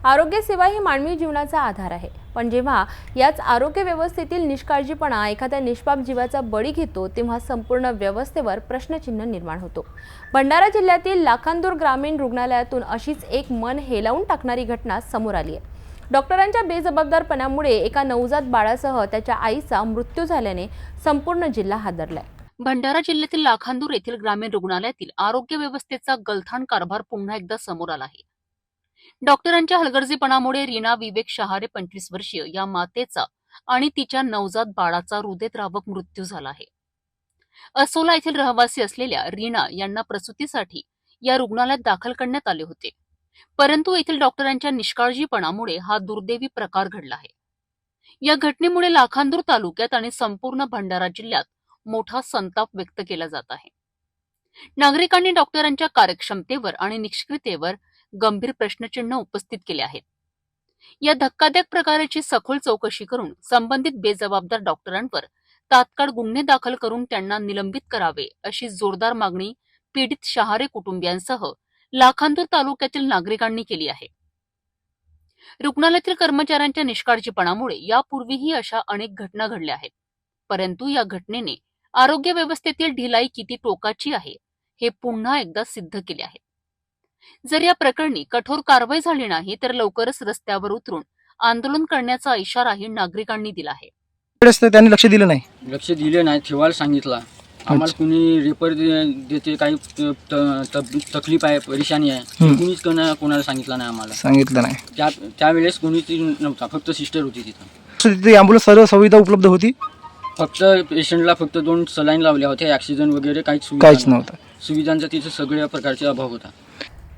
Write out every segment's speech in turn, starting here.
आरोग्य सेवा ही मानवी जीवनाचा आधार आहे, पण जेव्हा याच आरोग्य व्यवस्थेतील निष्काळजीपणा एखाद्या निष्पाप जीवाचा बळी घेतो तेव्हा संपूर्ण व्यवस्थेवर प्रश्नचिन्ह निर्माण होतो। भंडारा जिल्ह्यातील लाखांदूर ग्रामीण रुग्णालयातून अशीच एक मन हेलावून टाकणारी घटना समोर आली आहे। डॉक्टरांच्या बेजबाबदारपणामुळे एका नवजात बाळासह त्याच्या आईचा मृत्यू झाल्याने संपूर्ण जिल्हा हादरलाय। भंडारा जिल्ह्यातील लाखांदूर येथील ग्रामीण रुग्णालयातील आरोग्य व्यवस्थेचा गलथान कारभार पुन्हा एकदा समोर आला आहे। डॉक्टरांच्या हलगर्जीपणामुळे रीना विवेक शहारे 25 वर्षीय या मातेचा आणि तिच्या नवजात बाळाचा हृदयद्रावक मृत्यू झाला आहे। असोला येथील रहिवासी असलेल्या रीना यांना प्रसूतीसाठी या रुग्णालयात दाखल करण्यात आले होते, परंतु येथील डॉक्टरांच्या निष्काळजीपणामुळे हा दुर्दैवी प्रकार घडला आहे। या घटनेमुळे लाखांदूर तालुक्यात आणि संपूर्ण भंडारा जिल्ह्यात मोठा संताप व्यक्त केला जात आहे। नागरिकांनी डॉक्टरांच्या कार्यक्षमतेवर आणि निष्क्रियतेवर गंभीर प्रश्नचिन्ह उपस्थित केले आहेत। या धक्कादायक प्रकाराची सखोल चौकशी करून संबंधित बेजबाबदार डॉक्टरांवर तात्काळ गुन्हे दाखल करून त्यांना निलंबित करावे अशी जोरदार मागणी पीडित शहारे कुटुंबियांसह लाखांदूर तालुक्यातील नागरिकांनी केली आहे। रुग्णालयातील कर्मचाऱ्यांच्या निष्काळजीपणामुळे यापूर्वीही अशा अनेक घटना घडल्या आहेत, परंतु या घटनेने आरोग्य व्यवस्थेतील ढिलाई किती टोकाची आहे हे पुन्हा एकदा सिद्ध केले आहे। जर या प्रकरणी कठोर कारवाई झाली नाही तर लवकरच रस्त्यावर उतरून आंदोलन करण्याचा इशाराही नागरिकांनी दिला आहे। त्यांनी लक्ष दिलं नाही ठेवायला सांगितलं आम्हाला कुणी रेफर देते काही तकलीफ आहे परेशानी आहे कुणीच कोणाला सांगितलं नाही त्यावेळेस कोणीच नव्हता, फक्त सिस्टर होती तिथं। ॲम्ब्युलन्स सर्व सुविधा उपलब्ध होती, फक्त पेशंटला फक्त 2 सलाईन लावल्या होत्या, ऑक्सिजन वगैरे काहीच नव्हतं। सुविधांचा तिथे सगळ्या प्रकारचा अभाव होता।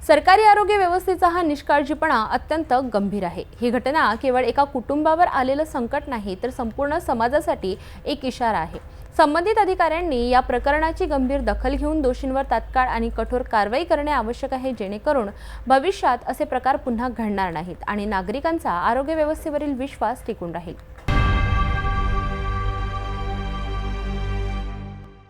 सरकारी आरोग्य व्यवस्थेचा हा निष्काळजीपणा अत्यंत गंभीर आहे। ही घटना केवळ एका कुटुंबावर आलेलं संकट नाही तर संपूर्ण समाजासाठी एक इशारा आहे। संबंधित अधिकाऱ्यांनी या प्रकरणाची गंभीर दखल घेऊन दोषींवर तात्काळ आणि कठोर कारवाई करणे आवश्यक आहे, जेणेकरून भविष्यात असे प्रकार पुन्हा घडणार नाहीत आणि नागरिकांचा आरोग्य व्यवस्थेवरील विश्वास टिकून राहील।